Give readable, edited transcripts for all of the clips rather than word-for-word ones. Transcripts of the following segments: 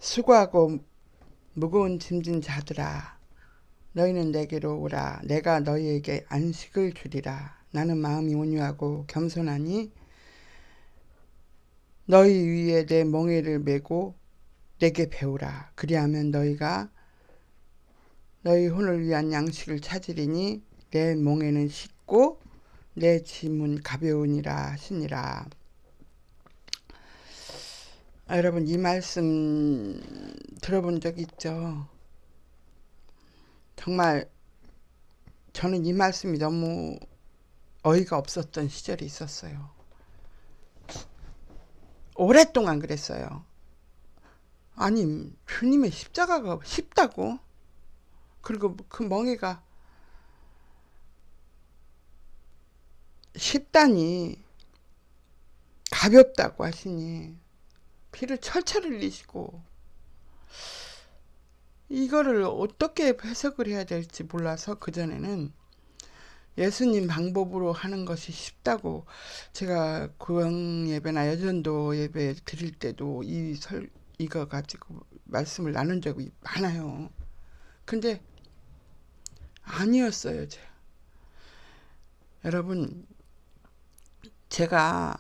수고하고 무거운 짐진 자들아, 너희는 내게로 오라. 내가 너희에게 안식을 주리라. 나는 마음이 온유하고 겸손하니 너희 위에 내 멍에를 메고 내게 배우라. 그리하면 너희가 너희 혼을 위한 양식을 찾으리니 내 멍에는 쉽고 내 짐은 가벼우니라 하시니라. 여러분, 이 말씀 들어본 적 있죠? 정말 저는 이 말씀이 너무 어이가 없었던 시절이 있었어요. 오랫동안 그랬어요. 아니, 주님의 십자가가 쉽다고? 그리고 그 멍에가 쉽다니, 가볍다고 하시니 피를 철철 흘리시고, 이거를 어떻게 해석을 해야 될지 몰라서 그전에는 예수님 방법으로 하는 것이 쉽다고, 제가 구강 예배나 여전도 예배 드릴 때도 이거 가지고 말씀을 나눈 적이 많아요. 근데 아니었어요. 여러분, 제가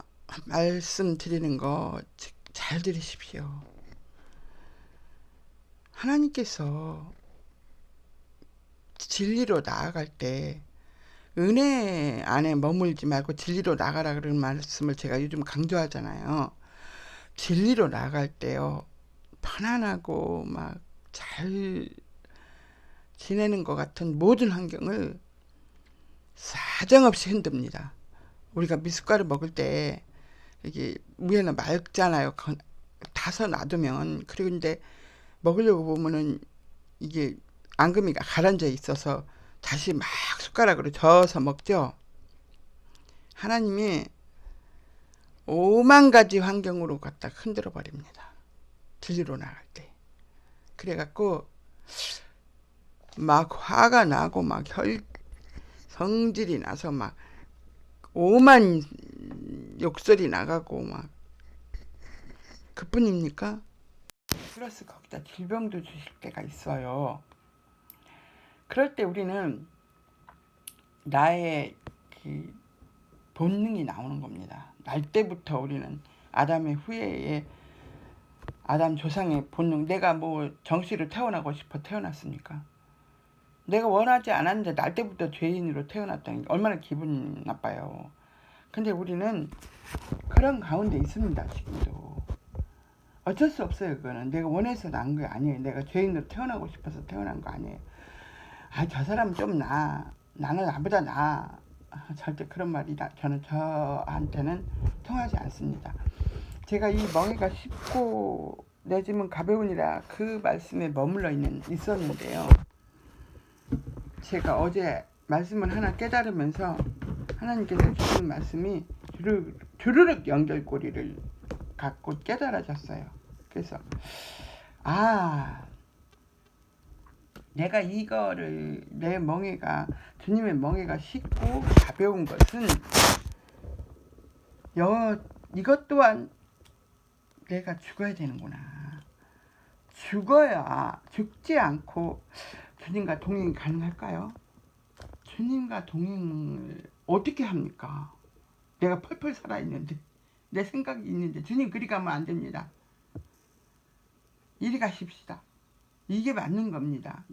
말씀드리는 거 잘 들으십시오. 하나님께서 진리로 나아갈 때 은혜 안에 머물지 말고 진리로 나가라 그런 말씀을 제가 요즘 강조하잖아요. 진리로 나갈 때요, 편안하고 막 잘 지내는 것 같은 모든 환경을 사정없이 흔듭니다. 우리가 미숫가루 먹을 때 이게 위에는 맑잖아요. 다서 놔두면. 그리고 근데 먹으려고 보면은 이게 앙금이가 가라앉아 있어서 다시 막 숟가락으로 저어서 먹죠. 하나님이 오만 가지 환경으로 갖다 흔들어 버립니다. 진리로 나갈 때. 그래갖고 막 화가 나고 막 성질이 나서 막 오만 욕설이 나가고 막 그뿐입니까? 플러스 거기다 질병도 주실 때가 있어요. 그럴 때 우리는 나의 그 본능이 나오는 겁니다. 날 때부터 우리는 아담의 후예의 아담 조상의 본능, 내가 뭐 정씨로 태어나고 싶어 태어났습니까? 내가 원하지 않았는데 날 때부터 죄인으로 태어났다는 게 얼마나 기분 나빠요. 근데 우리는 그런 가운데 있습니다. 지금도 어쩔 수 없어요. 그거는 내가 원해서 난 거 아니에요. 내가 죄인으로 태어나고 싶어서 태어난 거 아니에요. 저 사람 좀 나는 나보다 절대 그런 말이 저는 저한테는 통하지 않습니다. 제가 이 멍에가 쉽고 내 짐은 가벼우니라 그 말씀에 머물러 있었는데요. 제가 어제 말씀을 하나 깨달으면서 하나님께서 주신 말씀이 주르륵 연결고리를 갖고 깨달아졌어요. 그래서 내가 이거를 내 멍에가 주님의 멍에가 쉽고 가벼운 것은 이것 또한 내가 죽어야 되는구나. 죽어야 죽지 않고 주님과 동행이 가능할까요? 주님과 동행을 어떻게 합니까? 내가 펄펄 살아있는데 내 생각이 있는데 주님 그리 가면 안 됩니다. 이리 가십시다. 이게 맞는 겁니다.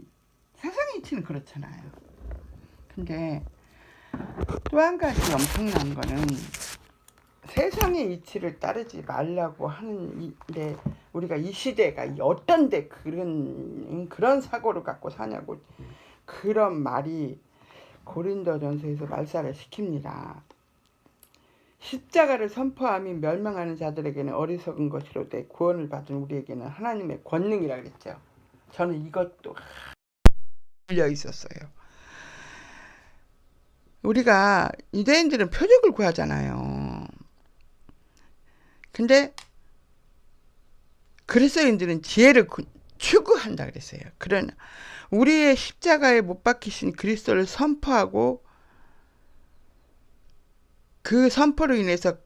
세상의 이치는 그렇잖아요. 근데 또 한 가지 엄청난 거는 세상의 이치를 따르지 말라고 하는데 우리가 이 시대가 어떤데 그런 사고를 갖고 사냐고 그런 말이 고린도전서에서 말살을 시킵니다. 십자가를 선포함이 멸망하는 자들에게는 어리석은 것이로되 구원을 받은 우리에게는 하나님의 권능이라 그랬죠. 저는 이것도 들려 있었어요. 우리가 유대인들은 표적을 구하잖아요. 근데 그리스도인들은 지혜를 추구한다 그랬어요. 그러나 우리의 십자가에 못 박히신 그리스도를 선포하고 그 선포로 인해서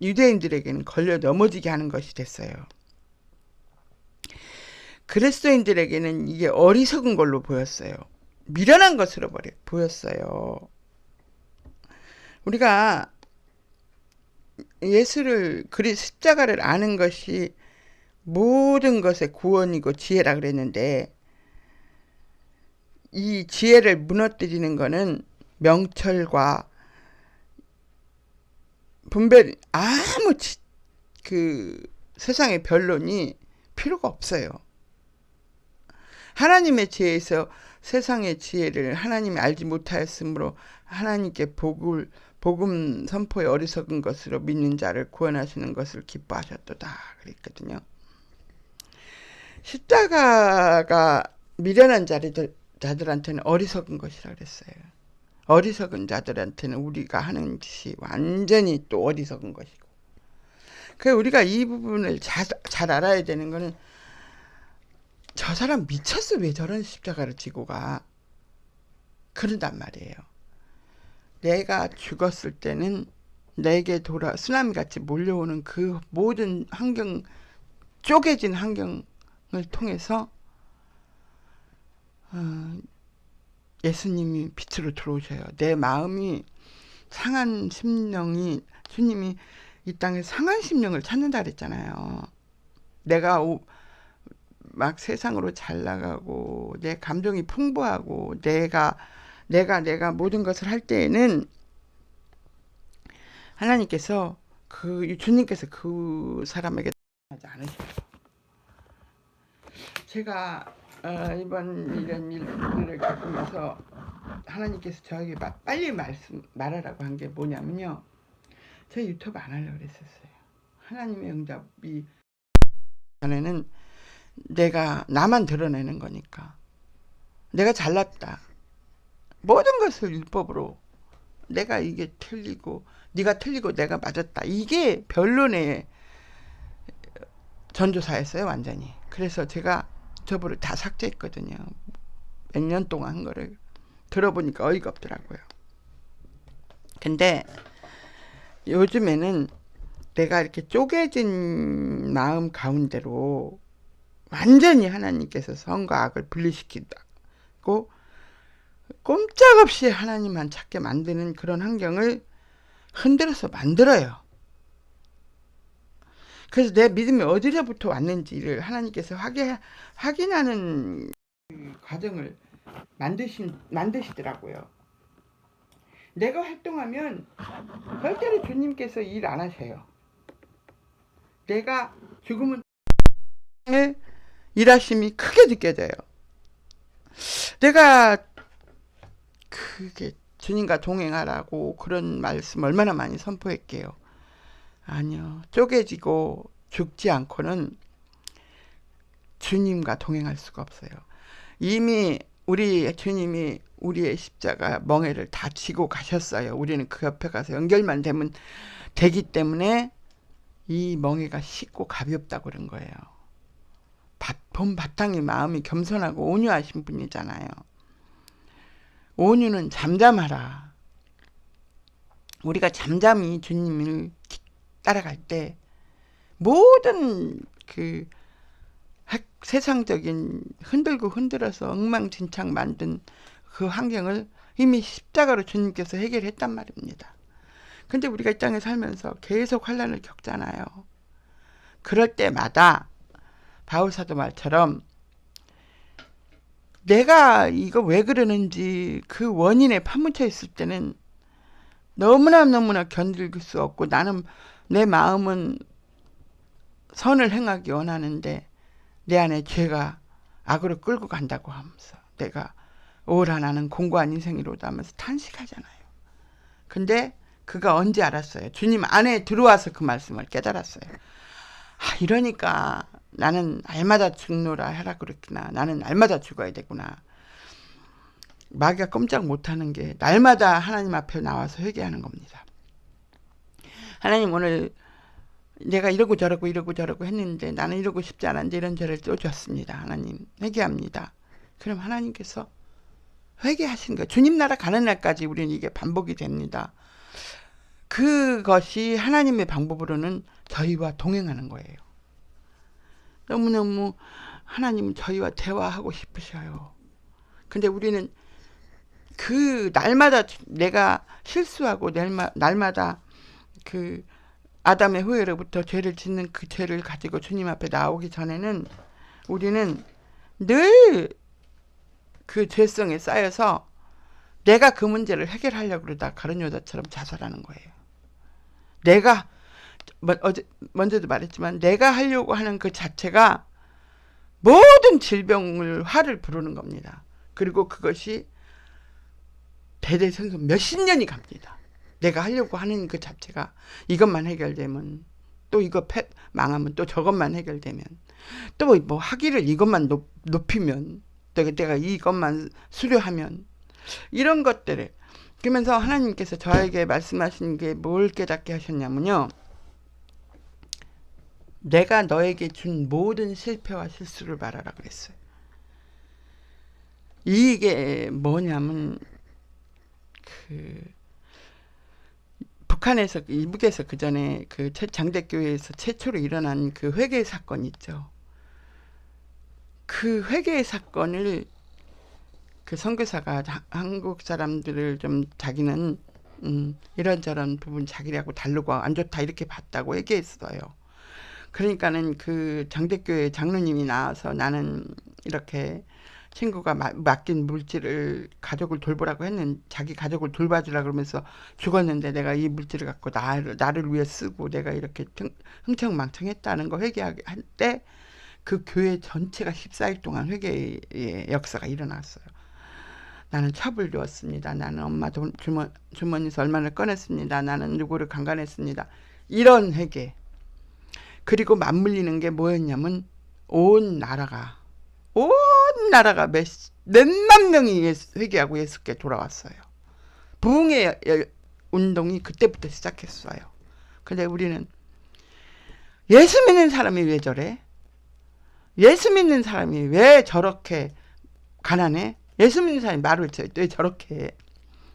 유대인들에게는 걸려 넘어지게 하는 것이 됐어요. 그리스도인들에게는 이게 어리석은 걸로 보였어요. 미련한 것으로 보였어요. 우리가 예수를 십자가를 아는 것이 모든 것의 구원이고 지혜라 그랬는데, 이 지혜를 무너뜨리는 것은 명철과 분별, 아무 세상의 변론이 필요가 없어요. 하나님의 지혜에서 세상의 지혜를 하나님이 알지 못하였으므로 하나님께 복음 선포에 어리석은 것으로 믿는 자를 구원하시는 것을 기뻐하셨도다 그랬거든요. 십자가가 미련한 자들한테는 어리석은 것이라 그랬어요. 어리석은 자들한테는 우리가 하는 짓이 완전히 또 어리석은 것이고, 그래서 우리가 이 부분을 잘 알아야 되는 거는, 저 사람 미쳤어, 왜 저런 십자가를 지고 가, 그런단 말이에요. 내가 죽었을 때는 내게 쓰나미같이 몰려오는 그 모든 쪼개진 환경을 통해서 예수님이 빛으로 들어오셔요. 내 마음이 상한 심령이, 주님이 이 땅에 상한 심령을 찾는다 그랬잖아요. 내가 막 세상으로 잘 나가고 내 감정이 풍부하고 내가 모든 것을 할 때에는 하나님께서 주님께서 그 사람에게 하지 않으셔요. 제가 이번 이런 일들을 겪으면서 하나님께서 저에게 빨리 말하라고 한 게 뭐냐면요, 저 유튜브 안 하려고 그랬었어요. 하나님의 응답이 전에는 나만 드러내는 거니까, 내가 잘났다, 모든 것을 율법으로 내가 이게 틀리고 네가 틀리고 내가 맞았다, 이게 변론의 전조사였어요, 완전히. 그래서 제가 유튜브를 다 삭제했거든요. 몇 년 동안 한 거를 들어보니까 어이가 없더라고요. 근데 요즘에는 내가 이렇게 쪼개진 마음 가운데로 완전히 하나님께서 선과 악을 분리시키고 꼼짝없이 하나님만 찾게 만드는 그런 환경을 흔들어서 만들어요. 그래서 내 믿음이 어디로부터 왔는지를 하나님께서 확인하는 과정을 만드시더라고요. 내가 활동하면 절대로 주님께서 일 안 하세요. 내가 죽으면 일하심이 크게 느껴져요. 내가 그게 주님과 동행하라고 그런 말씀 얼마나 많이 선포했게요. 아니요. 쪼개지고 죽지 않고는 주님과 동행할 수가 없어요. 이미 우리 주님이 우리의 십자가 멍에를 다 지고 가셨어요. 우리는 그 옆에 가서 연결만 되기 때문에 이 멍에가 쉽고 가볍다고 그런 거예요. 본 바탕이 마음이 겸손하고 온유하신 분이잖아요. 온유는 잠잠하라. 우리가 잠잠히 주님을 따라갈 때 모든 세상적인 흔들고 흔들어서 엉망진창 만든 그 환경을 이미 십자가로 주님께서 해결했단 말입니다. 근데 우리가 이 땅에 살면서 계속 환난을 겪잖아요. 그럴 때마다 바울사도 말처럼 내가 이거 왜 그러는지 그 원인에 파묻혀 있을 때는 너무나 견딜 수 없고, 나는 내 마음은 선을 행하기 원하는데 내 안에 죄가 악으로 끌고 간다고 하면서 내가 오라 나는 공고한 인생이로다 하면서 탄식하잖아요. 근데 그가 언제 알았어요? 주님 안에 들어와서 그 말씀을 깨달았어요. 이러니까 나는 알마다 죽노라 하라 그랬구나. 나는 날마다 죽어야 되구나. 마귀가 꼼짝 못하는 게 날마다 하나님 앞에 나와서 회개하는 겁니다. 하나님, 오늘 내가 이러고 저러고 했는데 나는 이러고 싶지 않은데 이런 죄를 또 졌습니다. 하나님, 회개합니다. 그럼 하나님께서 회개하신 거예요. 주님 나라 가는 날까지 우리는 이게 반복이 됩니다. 그것이 하나님의 방법으로는 저희와 동행하는 거예요. 너무너무 하나님은 저희와 대화하고 싶으셔요. 근데 우리는 그 날마다 내가 실수하고 날마다 그 아담의 후예로부터 죄를 짓는 그 죄를 가지고 주님 앞에 나오기 전에는 우리는 늘 그 죄성에 쌓여서 내가 그 문제를 해결하려고 그러다 가룟 여자처럼 자살하는 거예요. 내가 먼저도 말했지만 내가 하려고 하는 그 자체가 모든 질병을 화를 부르는 겁니다. 그리고 그것이 대대손손 몇십 년이 갑니다. 내가 하려고 하는 그 자체가 이것만 해결되면 또 이거 망하면 또 저것만 해결되면 또 뭐 학위를 이것만 높이면 또 내가 이것만 수료하면 이런 것들을 그러면서 하나님께서 저에게 말씀하신 게 뭘 깨닫게 하셨냐면요. 내가 너에게 준 모든 실패와 실수를 말하라 그랬어요. 이게 뭐냐면 북한에서 이북에서 그 전에 그 장대교회에서 최초로 일어난 그 회계 사건 있죠. 그 회계 사건을 그 선교사가 한국 사람들을 좀 자기는 이런저런 부분 자기하고 다르고 안 좋다 이렇게 봤다고 얘기했어요. 그러니까는 그 장대교회 장로님이 나와서 나는 이렇게 친구가 맡긴 물질을 가족을 돌보라고 했는데 자기 가족을 돌봐주라 그러면서 죽었는데 내가 이 물질을 갖고 나를 위해 쓰고 내가 이렇게 흥청망청했다는 거 회개할 때 그 교회 전체가 14일 동안 회개의 역사가 일어났어요. 나는 첩을 두었습니다. 나는 엄마 주머니에서 얼마를 꺼냈습니다. 나는 누구를 강간했습니다. 이런 회개. 그리고 맞물리는 게 뭐였냐면 온 나라가 몇만 명이 회개하고 예수께 돌아왔어요. 부흥의 운동이 그때부터 시작했어요. 근데 우리는 예수 믿는 사람이 왜 저래? 예수 믿는 사람이 왜 저렇게 가난해? 예수 믿는 사람이 말을 왜 저렇게 해?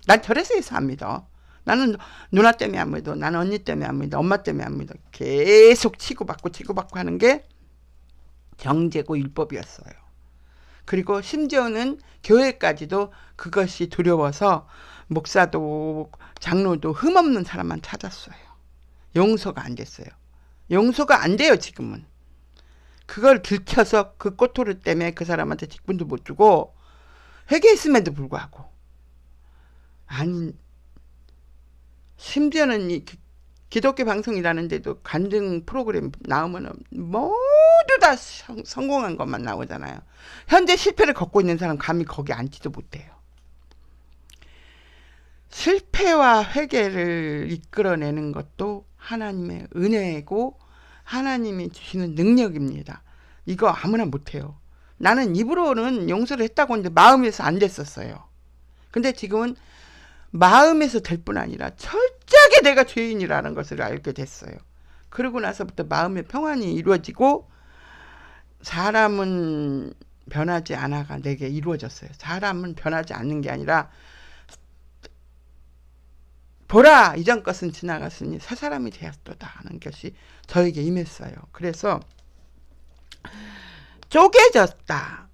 난 저래서 예수 안 믿어. 나는 누나 때문에 안 믿어. 나는 언니 때문에 안 믿어. 엄마 때문에 안 믿어. 계속 치고받고 하는 게 정죄고 율법이었어요. 그리고 심지어는 교회까지도 그것이 두려워서 목사도 장로도 흠없는 사람만 찾았어요. 용서가 안 됐어요. 용서가 안 돼요 지금은. 그걸 들켜서 그 꼬투리 때문에 그 사람한테 직분도 못 주고 회개했음에도 불구하고 아니 심지어는 이 기독교 방송이라는데도 간증 프로그램 나오면 모두 다 성공한 것만 나오잖아요. 현재 실패를 겪고 있는 사람 감히 거기 앉지도 못해요. 실패와 회개를 이끌어내는 것도 하나님의 은혜고 하나님이 주시는 능력입니다. 이거 아무나 못해요. 나는 입으로는 용서를 했다고 했는데 마음에서 안 됐었어요. 근데 지금은 마음에서 될 뿐 아니라 철저하게 내가 죄인이라는 것을 알게 됐어요. 그러고 나서부터 마음의 평안이 이루어지고 사람은 변하지 않아가 내게 이루어졌어요. 사람은 변하지 않는 게 아니라 보라 이전 것은 지나갔으니 새 사람이 되었도다 하는 것이 저에게 임했어요. 그래서 쪼개졌다.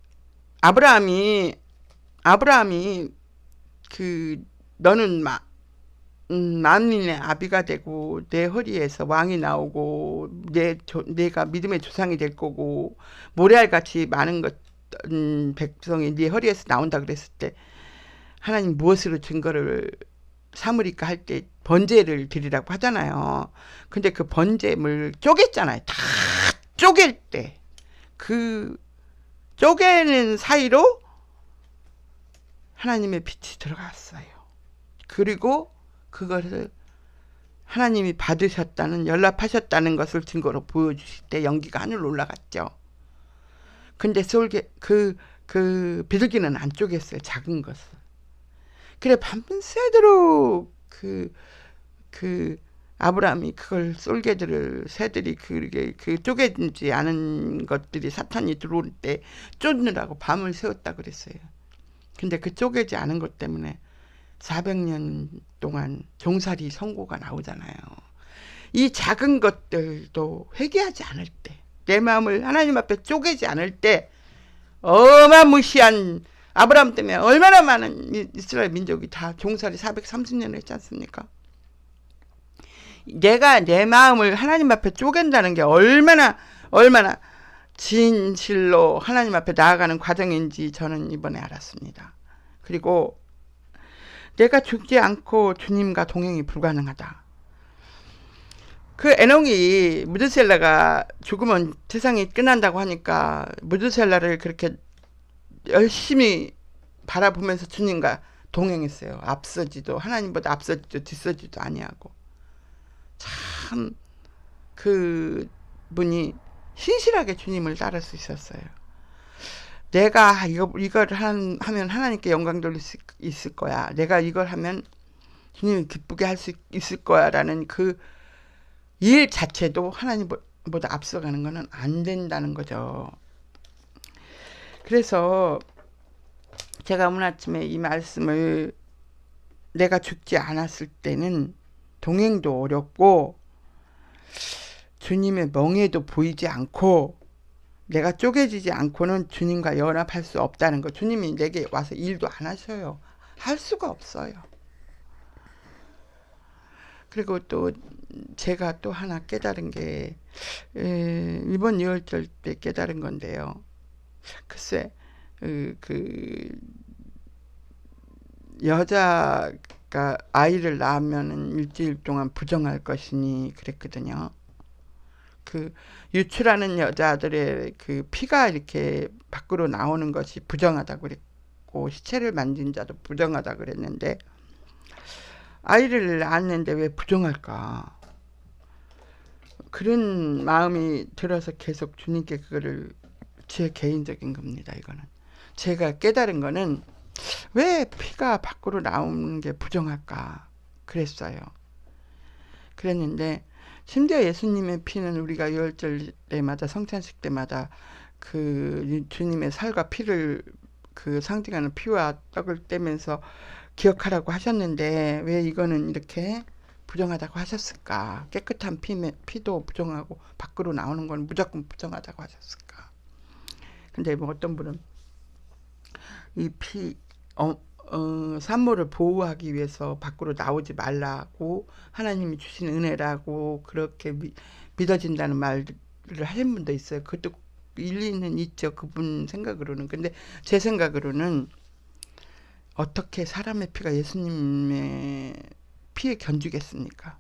아브라함이 그 너는 만민의 아비가 되고 내 허리에서 왕이 나오고 내가 믿음의 조상이 될 거고 모래알같이 많은 백성이 네 허리에서 나온다 그랬을 때 하나님 무엇으로 증거를 삼으리까 할 때 번제를 드리라고 하잖아요. 근데 그 번제물 쪼갰잖아요. 다 쪼갤 때 그 쪼개는 사이로 하나님의 빛이 들어갔어요. 그리고 그것을 하나님이 받으셨다는 연락하셨다는 것을 증거로 보여주실 때 연기가 하늘로 올라갔죠. 근데 그 비둘기는 안 쪼갰어요. 작은 것을. 그래 밤새도록 그 아브라함이 그걸 새들이 그 쪼개지지 않은 것들이 사탄이 들어올 때 쫓느라고 밤을 새웠다 그랬어요. 근데 그 쪼개지 않은 것 때문에 400년 동안 종살이 선고가 나오잖아요. 이 작은 것들도 회개하지 않을 때 내 마음을 하나님 앞에 쪼개지 않을 때 어마무시한 아브라함 때문에 얼마나 많은 이스라엘 민족이 다 종살이 430년을 했지 않습니까? 내가 내 마음을 하나님 앞에 쪼갠다는 게 얼마나 진실로 하나님 앞에 나아가는 과정인지 저는 이번에 알았습니다. 그리고 내가 죽지 않고 주님과 동행이 불가능하다. 그 에녹이 무드셀라가 죽으면 세상이 끝난다고 하니까 무드셀라를 그렇게 열심히 바라보면서 주님과 동행했어요. 앞서지도 하나님보다 앞서지도 뒤서지도 아니하고 참 그 분이 신실하게 주님을 따를 수 있었어요. 내가 이걸 하면 하나님께 영광 돌릴 수 있을 거야. 내가 이걸 하면 주님을 기쁘게 할 수 있을 거야 라는 그 일 자체도 하나님보다 앞서가는 것은 안 된다는 거죠. 그래서 제가 오늘 아침에 이 말씀을 내가 죽지 않았을 때는 동행도 어렵고 주님의 멍에도 보이지 않고 내가 쪼개지지 않고는 주님과 연합할 수 없다는 거. 주님이 내게 와서 일도 안 하셔요. 할 수가 없어요. 그리고 또 제가 또 하나 깨달은 게 이번 6월절 때 깨달은 건데요. 글쎄 그 여자가 아이를 낳으면 일주일 동안 부정할 것이니 그랬거든요. 그 유출하는 여자들의 그 피가 이렇게 밖으로 나오는 것이 부정하다고 그랬고 시체를 만진 자도 부정하다고 그랬는데 아이를 낳았는데 왜 부정할까? 그런 마음이 들어서 계속 주님께 그거를 제 개인적인 겁니다. 이거는 제가 깨달은 거는 왜 피가 밖으로 나오는 게 부정할까 그랬어요. 그랬는데 심지어 예수님의 피는 우리가 유월절 때마다 성찬식 때마다 그 주님의 살과 피를 그 상징하는 피와 떡을 떼면서 기억하라고 하셨는데 왜 이거는 이렇게 부정하다고 하셨을까? 깨끗한 피도 부정하고 밖으로 나오는 건 무조건 부정하다고 하셨을까? 근데 뭐 어떤 분은 이 산모를 보호하기 위해서 밖으로 나오지 말라고 하나님이 주신 은혜라고 그렇게 믿어진다는 말을 하신 분도 있어요. 그것도 일리는 있죠. 그분 생각으로는. 근데 제 생각으로는 어떻게 사람의 피가 예수님의 피에 견주겠습니까?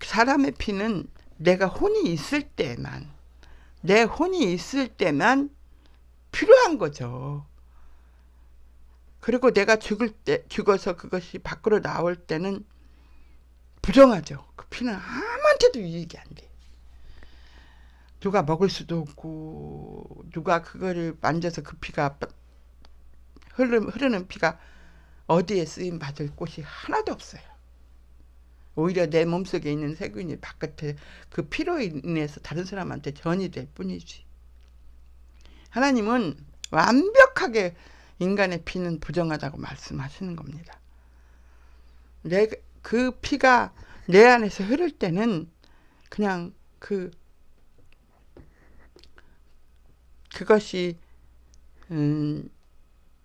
사람의 피는 내가 혼이 있을 때만, 내 혼이 있을 때만 필요한 거죠. 그리고 내가 죽어서 그것이 밖으로 나올 때는 부정하죠. 그 피는 아무한테도 유익이 안 돼. 누가 먹을 수도 없고, 누가 그거를 만져서 그 피가, 흐르는 피가 어디에 쓰임 받을 곳이 하나도 없어요. 오히려 내 몸속에 있는 세균이 바깥에 그 피로 인해서 다른 사람한테 전이 될 뿐이지. 하나님은 완벽하게 인간의 피는 부정하다고 말씀하시는 겁니다. 그 피가 내 안에서 흐를 때는 그냥 그것이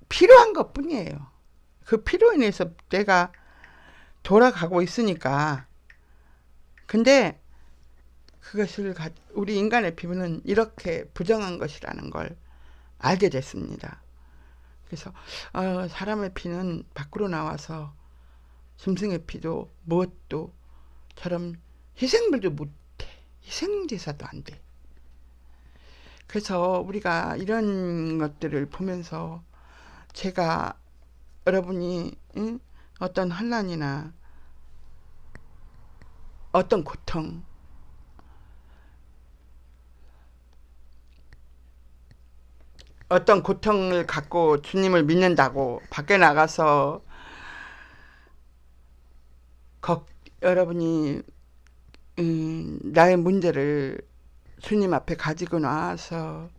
필요한 것 뿐이에요. 그 피로 인해서 내가 돌아가고 있으니까. 근데 그것을 우리 인간의 피부는 이렇게 부정한 것이라는 걸 알게 됐습니다. 그래서 사람의 피는 밖으로 나와서 짐승의 피도 무엇도 처럼 희생물도 못해. 희생제사도 안 돼. 그래서 우리가 이런 것들을 보면서 제가 여러분이 어떤 환난이나 어떤 고통 어떤 고통을 갖고 주님을 믿는다고 밖에 나가서 여러분이 나의 문제를 주님 앞에 가지고 나와서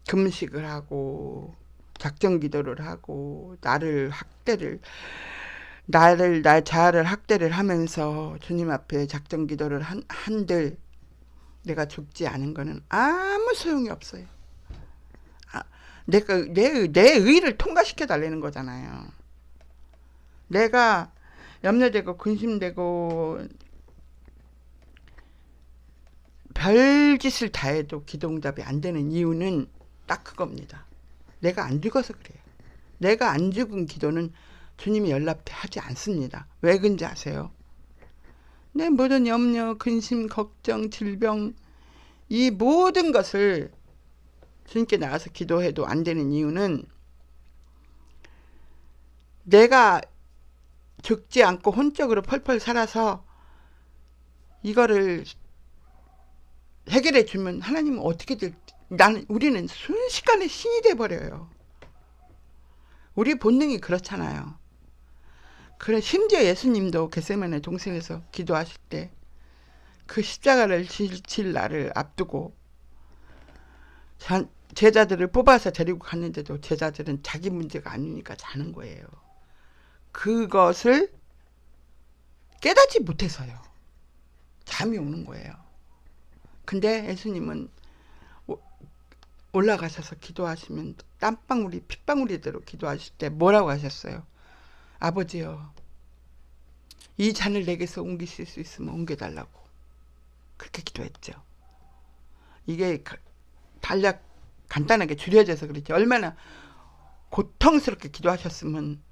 금식을 하고 작정 기도를 하고 나의 자아를 학대를 하면서 주님 앞에 작정 기도를 한들 내가 죽지 않은 거는 아무 소용이 없어요. 내가 내 의를 통과시켜 달라는 거잖아요. 내가 염려되고 근심되고 별짓을 다 해도 기도응답이 안 되는 이유는 딱 그겁니다. 내가 안 죽어서 그래요. 내가 안 죽은 기도는 주님이 연락하지 않습니다. 왜 그런지 아세요? 내 모든 염려, 근심, 걱정, 질병 이 모든 것을 주님께 나가서 기도해도 안 되는 이유는 내가 죽지 않고 혼적으로 펄펄 살아서 이거를 해결해 주면 하나님은 어떻게 우리는 순식간에 신이 돼 버려요. 우리 본능이 그렇잖아요. 그래 심지어 예수님도 겟세마네 동산에서 기도하실 때 그 십자가를 질 날을 앞두고 제자들을 뽑아서 데리고 갔는데도 제자들은 자기 문제가 아니니까 자는 거예요. 그것을 깨닫지 못해서요. 잠이 오는 거예요. 근데 예수님은 올라가셔서 기도하시면 땀방울이 핏방울이대로 기도하실 때 뭐라고 하셨어요? 아버지요, 이 잔을 내게서 옮기실 수 있으면 옮겨달라고 그렇게 기도했죠. 이게 단략 간단하게 줄여져서 그렇지 얼마나 고통스럽게 기도하셨으면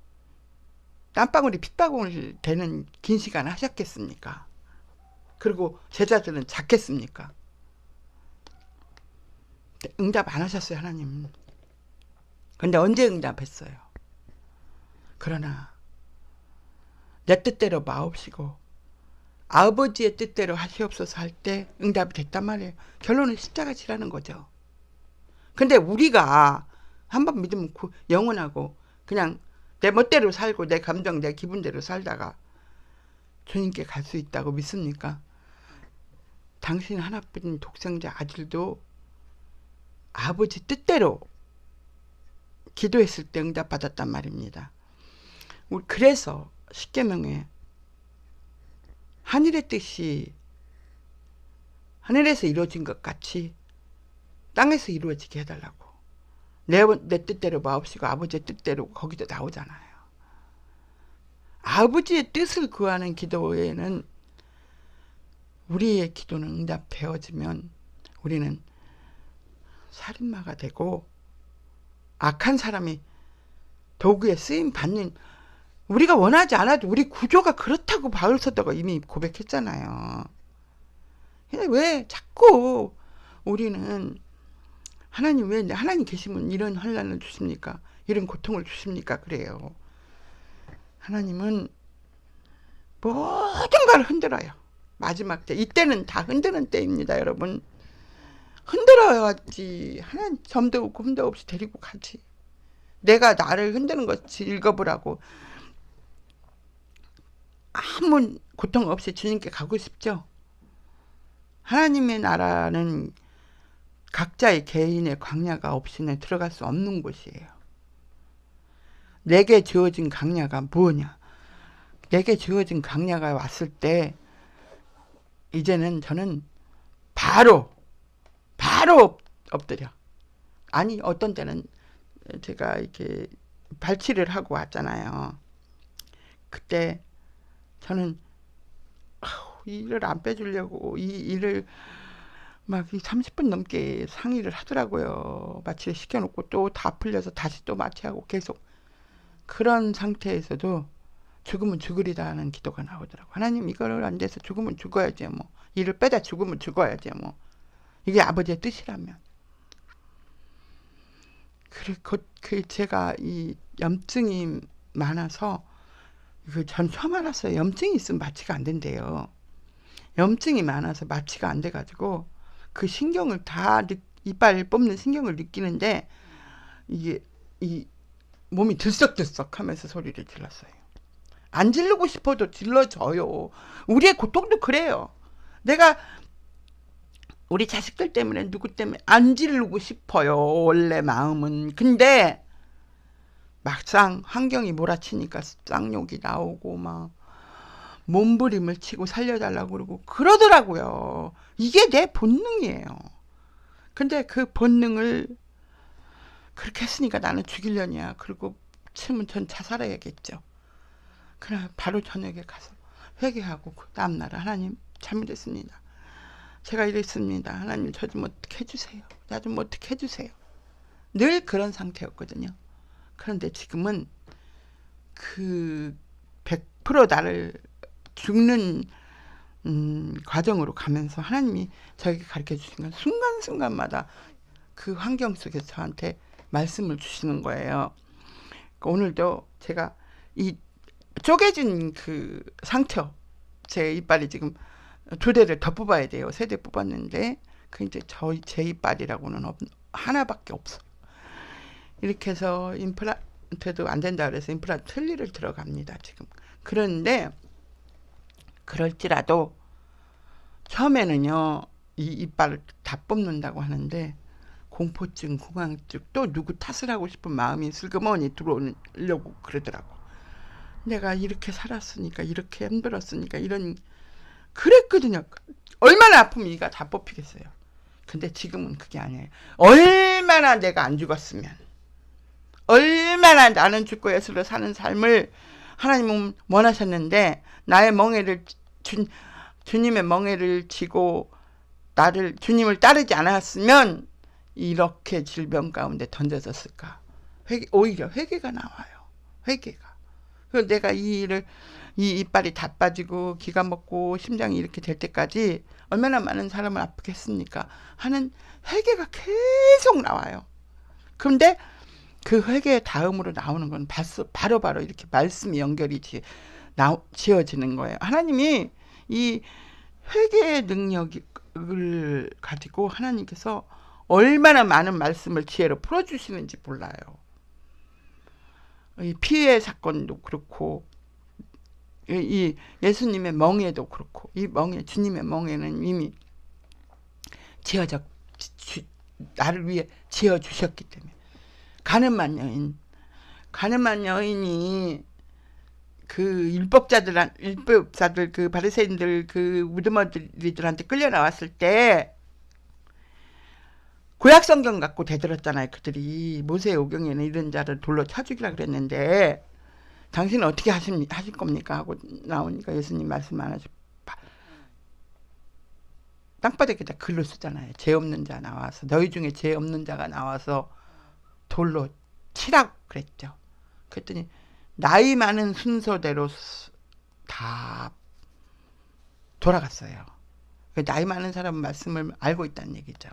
땀방울이 핏방울 되는 긴 시간 하셨겠습니까? 그리고 제자들은 잤겠습니까? 응답 안 하셨어요, 하나님. 근데 언제 응답했어요? 그러나 내 뜻대로 마옵시고 아버지의 뜻대로 하시옵소서 할 때 응답이 됐단 말이에요. 결론은 십자가 지라는 거죠. 근데 우리가 한번 믿으면 영원하고 그냥 내 멋대로 살고 내 감정 내 기분대로 살다가 주님께 갈 수 있다고 믿습니까? 당신 하나뿐인 독생자 아들도 아버지 뜻대로 기도했을 때 응답받았단 말입니다. 그래서 십계명에 하늘의 뜻이 하늘에서 이루어진 것 같이 땅에서 이루어지게 해달라고. 내 뜻대로 마옵시고 아버지의 뜻대로 거기도 나오잖아요. 아버지의 뜻을 구하는 기도에는 우리의 기도는 응답되어지면 우리는 살인마가 되고 악한 사람이 도구에 쓰임 받는, 우리가 원하지 않아도 우리 구조가 그렇다고 바울서도가 이미 고백했잖아요. 왜 자꾸 우리는 하나님 왜 하나님 계시면 이런 환난을 주십니까? 이런 고통을 주십니까? 그래요. 하나님은 모든 걸 흔들어요. 마지막 때 이때는 다 흔드는 때입니다, 여러분. 흔들어야지 하나님 점도 없고 흠도 없이 데리고 가지. 내가 나를 흔드는 것이 읽어보라고 아무 고통 없이 주님께 가고 싶죠. 하나님의 나라는 각자의 개인의 광야가 없이는 들어갈 수 없는 곳이에요. 내게 주어진 광야가 뭐냐? 내게 주어진 광야가 왔을 때 이제는 저는 바로 엎드려. 아니 어떤 때는 제가 이렇게 발치를 하고 왔잖아요. 그때 저는 이 일을 안 빼주려고 이 일을 막 30분 넘게 상의를 하더라고요. 마취를 시켜놓고 또 다 풀려서 다시 또 마취하고 계속 그런 상태에서도 죽으면 죽으리다는 기도가 나오더라고요. 하나님 이거를 안 돼서 죽으면 죽어야지 뭐. 일을 빼다 죽으면 죽어야지 뭐. 이게 아버지의 뜻이라면. 그리고 제가 이 염증이 많아서 전 처음 알았어요. 염증이 있으면 마취가 안 된대요. 염증이 많아서 마취가 안 돼가지고 그 신경을 다 이빨 뽑는 신경을 느끼는데 이게 이 몸이 들썩들썩하면서 소리를 질렀어요. 안 지르고 싶어도 질러줘요. 우리의 고통도 그래요. 내가 우리 자식들 때문에 누구 때문에 안 지르고 싶어요. 원래 마음은. 근데 막상 환경이 몰아치니까 쌍욕이 나오고 막 몸부림을 치고 살려달라고 그러고 그러더라고요. 이게 내 본능이에요. 근데 그 본능을 그렇게 했으니까 나는 죽이려냐. 그리고 치면 전 자살해야겠죠. 그래 바로 저녁에 가서 회개하고 그 다음날 하나님 잘못했습니다. 제가 이랬습니다. 하나님 저 좀 어떻게 해주세요. 나 좀 어떻게 해주세요. 늘 그런 상태였거든요. 그런데 지금은 그 100% 나를 죽는 과정으로 가면서 하나님이 저에게 가르쳐 주신 건 순간순간마다 그 환경 속에서 저한테 말씀을 주시는 거예요. 오늘도 제가 이 쪼개진 그 상처, 제 이빨이 지금 2대를 더 뽑아야 돼요. 3대 뽑았는데 그 이제 제 이빨이라고는 하나밖에 없어. 이렇게 해서 임플란트도 안 된다 그래서 임플란트 틀니를 들어갑니다 지금. 그런데 그럴지라도 처음에는요 이 이빨을 다 뽑는다고 하는데 공포증, 공황증, 또 누구 탓을 하고 싶은 마음이 슬그머니 들어오려고 그러더라고. 내가 이렇게 살았으니까, 이렇게 힘들었으니까, 이런 그랬거든요. 얼마나 아프면 이가 다 뽑히겠어요. 근데 지금은 그게 아니에요. 얼마나 내가 안 죽었으면, 얼마나 나는 죽고 예수로 사는 삶을 하나님은 원하셨는데 나의 멍에를 주님의 멍에를 쥐고 나를 주님을 따르지 않았으면 이렇게 질병 가운데 던져졌을까. 오히려 회개가 나와요. 회개가. 그래서 내가 이 이빨이 다 빠지고 기가 먹고 심장이 이렇게 될 때까지 얼마나 많은 사람을 아프게 했습니까 하는 회개가 계속 나와요. 그런데 그 회개의 다음으로 나오는 건 바로바로 이렇게 말씀이 연결이 지어지는 거예요. 하나님이 이 회개의 능력을 가지고 하나님께서 얼마나 많은 말씀을 지혜로 풀어주시는지 몰라요. 이 피해 사건도 그렇고 이 예수님의 멍에도 그렇고 이 멍에 주님의 멍에는 이미 나를 위해 지어주셨기 때문에 가늠한 여인이 그 율법사들 그 바리새인들 그 무드머리들한테 끌려 나왔을 때 구약 성경 갖고 대들었잖아요. 그들이 모세의 오경에는 이런 자를 돌로 쳐 죽이라 그랬는데 당신은 어떻게 하실 겁니까 하고 나오니까 예수님 말씀 안 하시고 땅바닥에다 글로 쓰잖아요. 죄 없는 자 나와서 너희 중에 죄 없는 자가 나와서 돌로 치라고 그랬죠. 그랬더니 나이 많은 순서대로 다 돌아갔어요. 나이 많은 사람은 말씀을 알고 있다는 얘기죠.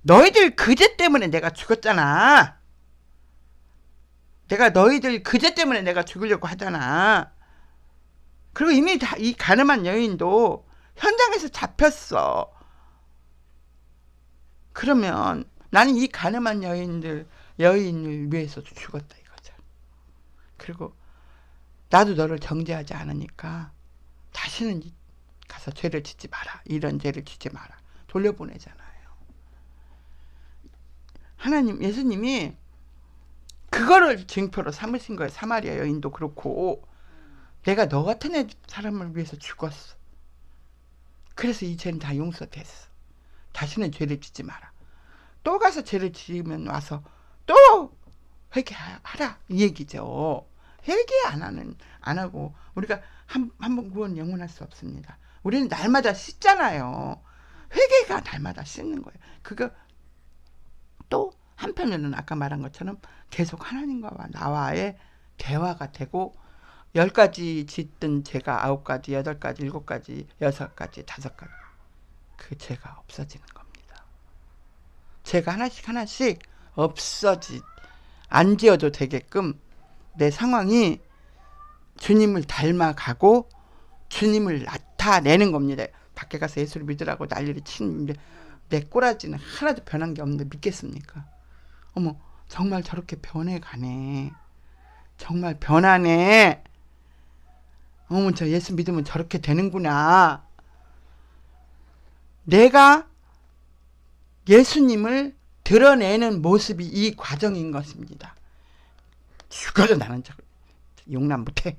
너희들 그 죄 때문에 내가 죽었잖아. 내가 너희들 그 죄 때문에 내가 죽으려고 하잖아. 그리고 이미 다 이 가늠한 여인도 현장에서 잡혔어. 그러면 나는 이 가늠한 여인을 위해서 죽었다 이거죠. 그리고 나도 너를 정죄하지 않으니까 다시는 가서 죄를 짓지 마라. 이런 죄를 짓지 마라. 돌려보내잖아요. 하나님, 예수님이 그거를 징표로 삼으신 거예요. 사마리아 여인도 그렇고 내가 너 같은 사람을 위해서 죽었어. 그래서 이 죄는 다 용서됐어. 다시는 죄를 짓지 마라. 또 가서 죄를 지으면 와서 또 회개하라 이 얘기죠. 회개 안 하고 우리가 한 번 구원 영원할 수 없습니다. 우리는 날마다 씻잖아요. 회개가 날마다 씻는 거예요. 그거 또 한편으로는 아까 말한 것처럼 계속 하나님과 나와의 대화가 되고 10가지 짓던 죄가 9가지, 8가지, 7가지, 6가지, 5가지 그 죄가 없어지는 겁니다. 죄가 하나씩 안 지어도 되게끔 내 상황이 주님을 닮아가고 주님을 나타내는 겁니다. 밖에 가서 예수를 믿으라고 난리를 치는데 내 꼬라지는 하나도 변한 게 없는데 믿겠습니까? 어머 정말 저렇게 변해가네. 정말 변하네. 어머 저 예수 믿으면 저렇게 되는구나. 내가 예수님을 드러내는 모습이 이 과정인 것입니다. 죽어도 나는 용납 못해.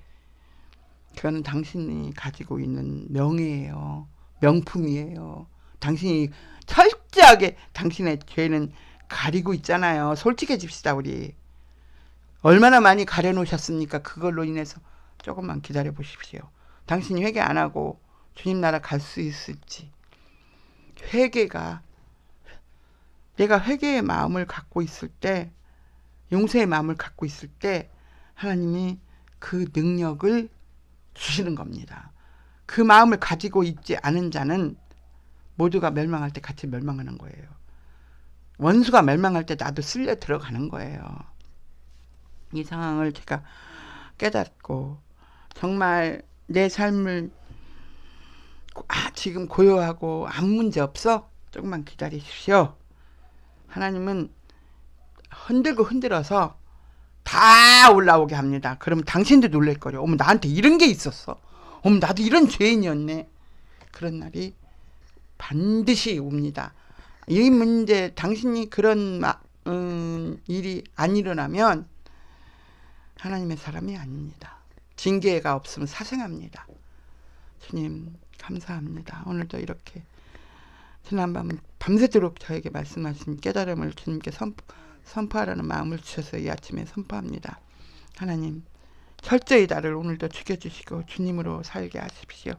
그거는 당신이 가지고 있는 명예예요. 명품이에요. 당신이 철저하게 당신의 죄는 가리고 있잖아요. 솔직해집시다 우리. 얼마나 많이 가려놓으셨습니까? 그걸로 인해서 조금만 기다려 보십시오. 당신이 회개 안 하고 주님 나라 갈 수 있을지. 회개가, 내가 회개의 마음을 갖고 있을 때, 용서의 마음을 갖고 있을 때 하나님이 그 능력을 주시는 겁니다. 그 마음을 가지고 있지 않은 자는 모두가 멸망할 때 같이 멸망하는 거예요. 원수가 멸망할 때 나도 쓸려 들어가는 거예요. 이 상황을 제가 깨닫고 정말 내 삶을 지금 고요하고 아무 문제 없어? 조금만 기다리십시오. 하나님은 흔들고 흔들어서 다 올라오게 합니다. 그러면 당신도 놀랄 거예요. 어머 나한테 이런 게 있었어. 어머 나도 이런 죄인이었네. 그런 날이 반드시 옵니다. 이 문제 당신이 그런 일이 안 일어나면 하나님의 사람이 아닙니다. 징계가 없으면 사생합니다. 주님 감사합니다. 오늘도 이렇게 지난밤 밤새도록 저에게 말씀하신 깨달음을 주님께 선포하라는 마음을 주셔서 이 아침에 선포합니다. 하나님 철저히 나를 오늘도 죽여주시고 주님으로 살게 하십시오.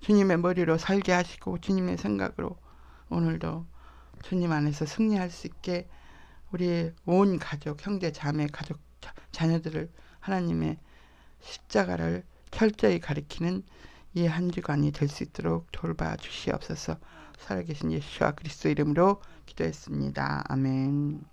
주님의 머리로 살게 하시고 주님의 생각으로 오늘도 주님 안에서 승리할 수 있게 우리의 온 가족, 형제, 자매, 가족, 자녀들을 하나님의 십자가를 철저히 가리키는 이 한 주간이 될 수 있도록 돌봐 주시옵소서. 살아계신 예수와 그리스도 이름으로 기도했습니다. 아멘.